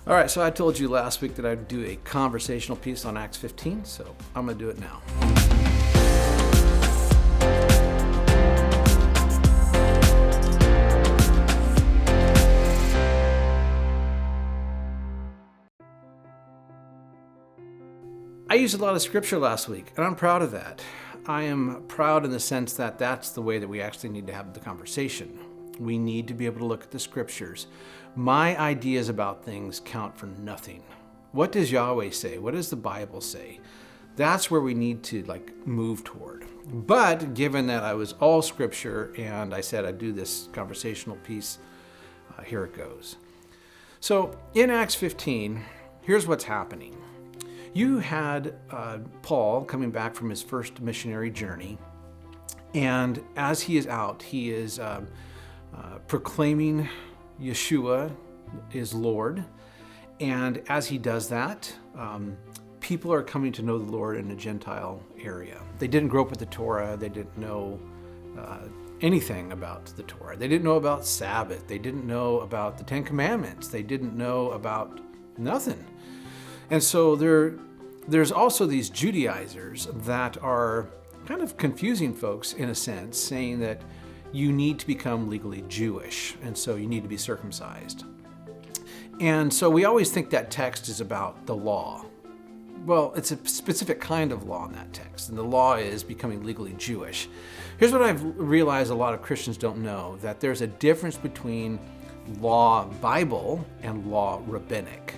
All right, so I told you last week that I'd do a conversational piece on Acts 15, so I'm going to do it now. I used a lot of scripture last week, and I'm proud of that. I am proud in the sense that that's the way that we actually need to have the conversation. We need to be able to look at the scriptures. My ideas about things count for nothing. What does Yahweh say? What does the Bible say? That's where we need to move toward. But given that I was all scripture and I said I'd do this conversational piece, here it goes. So in Acts 15, here's what's happening. You had Paul coming back from his first missionary journey, and as he is out, he is proclaiming Yeshua is Lord, and as he does that, people are coming to know the Lord in a Gentile area. They didn't grow up with the Torah. They didn't know anything about the Torah. They didn't know about Sabbath. They didn't know about the Ten Commandments. They didn't know about nothing. And so there's also these Judaizers that are kind of confusing folks in a sense, saying that you need to become legally Jewish, and so you need to be circumcised. And so we always think that text is about the law. Well, it's a specific kind of law in that text, and the law is becoming legally Jewish. Here's what I've realized a lot of Christians don't know, that there's a difference between law Bible and law rabbinic.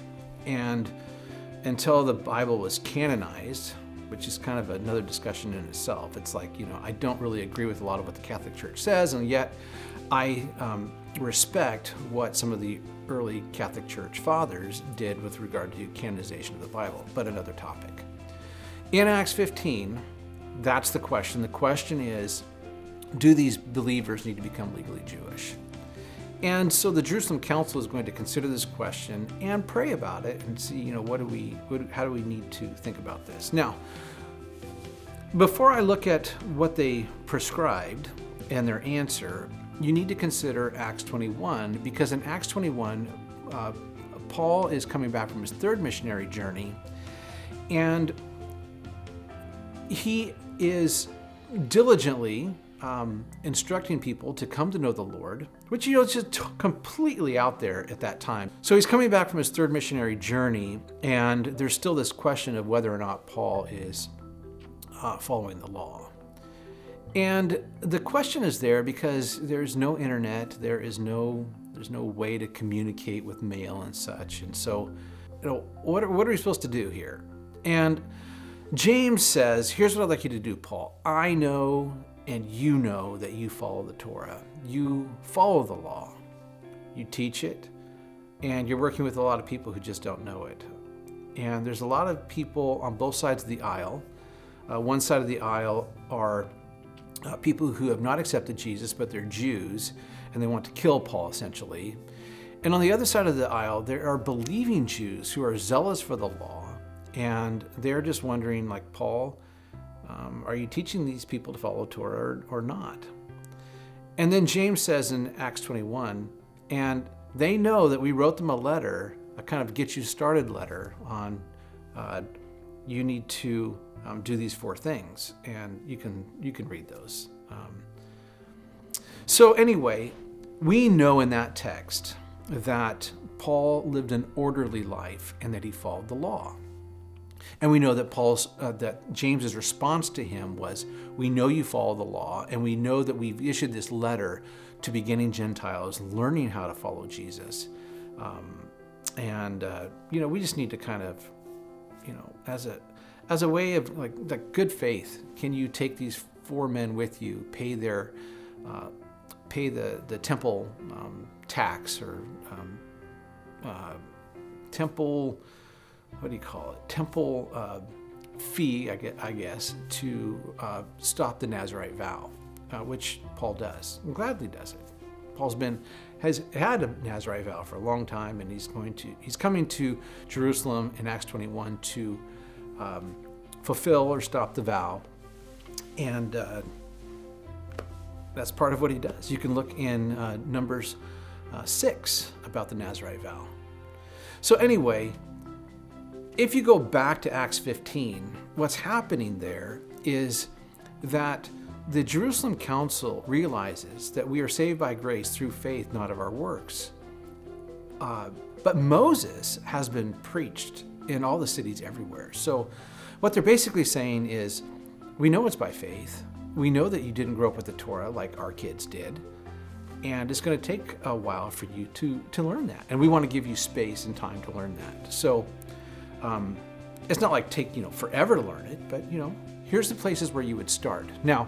And until the Bible was canonized, which is kind of another discussion in itself. It's like, I don't really agree with a lot of what the Catholic Church says, and yet I respect what some of the early Catholic Church fathers did with regard to canonization of the Bible, but another topic. In Acts 15, that's the question. The question is, do these believers need to become legally Jewish? And so the Jerusalem Council is going to consider this question and pray about it and see, how do we need to think about this? Now, before I look at what they prescribed and their answer, you need to consider Acts 21, because in Acts 21, Paul is coming back from his third missionary journey, and he is diligently instructing people to come to know the Lord, which is just completely out there at that time. So he's coming back from his third missionary journey, and there's still this question of whether or not Paul is following the law. And the question is there because there's no internet, there's no way to communicate with mail and such. And so, what are we supposed to do here? And James says, here's what I'd like you to do, Paul. I know and you know that you follow the Torah. You follow the law. You teach it, and you're working with a lot of people who just don't know it. And there's a lot of people on both sides of the aisle. One side of the aisle are people who have not accepted Jesus, but they're Jews, and they want to kill Paul, essentially. And on the other side of the aisle, there are believing Jews who are zealous for the law, and they're just wondering, Paul, are you teaching these people to follow Torah or not? And then James says in Acts 21, and they know that we wrote them a letter, a kind of get you started letter on you need to do these 4 things, and you can read those. So anyway, we know in that text that Paul lived an orderly life and that he followed the law. And we know that that James's response to him was, we know you follow the law, and we know that we've issued this letter to beginning Gentiles learning how to follow Jesus. We just need to kind of, as a way of good faith, can you take these 4 men with you, pay the temple tax or temple, what do you call it? Temple fee, I guess, to stop the Nazirite vow, which Paul does, and gladly does it. Paul's has had a Nazirite vow for a long time, and he's coming to Jerusalem in Acts 21 to fulfill or stop the vow, and that's part of what he does. You can look in Numbers 6 about the Nazirite vow. So anyway, if you go back to Acts 15, what's happening there is that the Jerusalem Council realizes that we are saved by grace through faith, not of our works. But Moses has been preached in all the cities everywhere. So what they're basically saying is, we know it's by faith. We know that you didn't grow up with the Torah like our kids did. And it's going to take a while for you to learn that. And we want to give you space and time to learn that. So it's not like take forever to learn it, but here's the places where you would start. Now,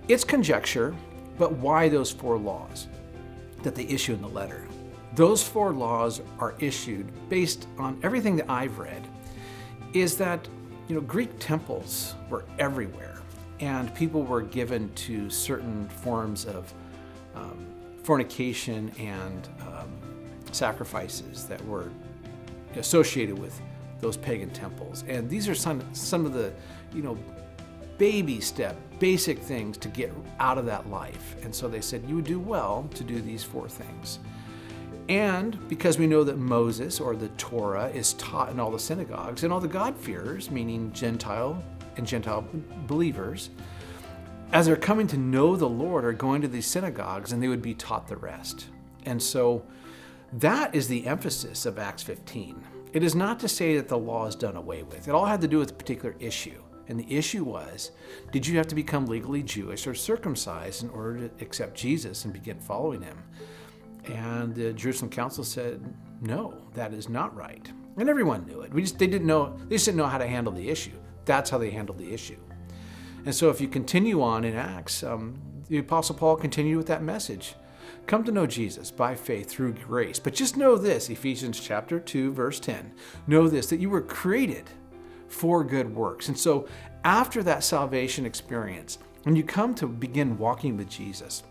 it's conjecture, but why those 4 laws that they issue in the letter? Those 4 laws are issued based on everything that I've read, is that Greek temples were everywhere, and people were given to certain forms of fornication and sacrifices that were associated with those pagan temples. And these are some of the baby step, basic things to get out of that life. And so they said you would do well to do these 4 things. And because we know that Moses, or the Torah, is taught in all the synagogues, and all the God-fearers, meaning Gentile and Gentile believers, as they're coming to know the Lord, are going to these synagogues, and they would be taught the rest. And so that is the emphasis of Acts 15. It is not to say that the law is done away with. It all had to do with a particular issue. And the issue was, did you have to become legally Jewish or circumcised in order to accept Jesus and begin following him? And the Jerusalem Council said, no, that is not right. And everyone knew it. They just didn't know how to handle the issue. That's how they handled the issue. And so if you continue on in Acts, the Apostle Paul continued with that message. Come to know Jesus by faith through grace. But just know this, Ephesians chapter 2, verse 10. Know this, that you were created for good works. And so after that salvation experience, when you come to begin walking with Jesus,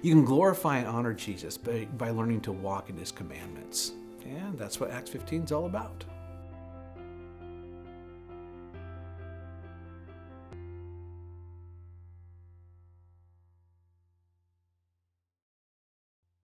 you can glorify and honor Jesus by learning to walk in his commandments. And that's what Acts 15 is all about.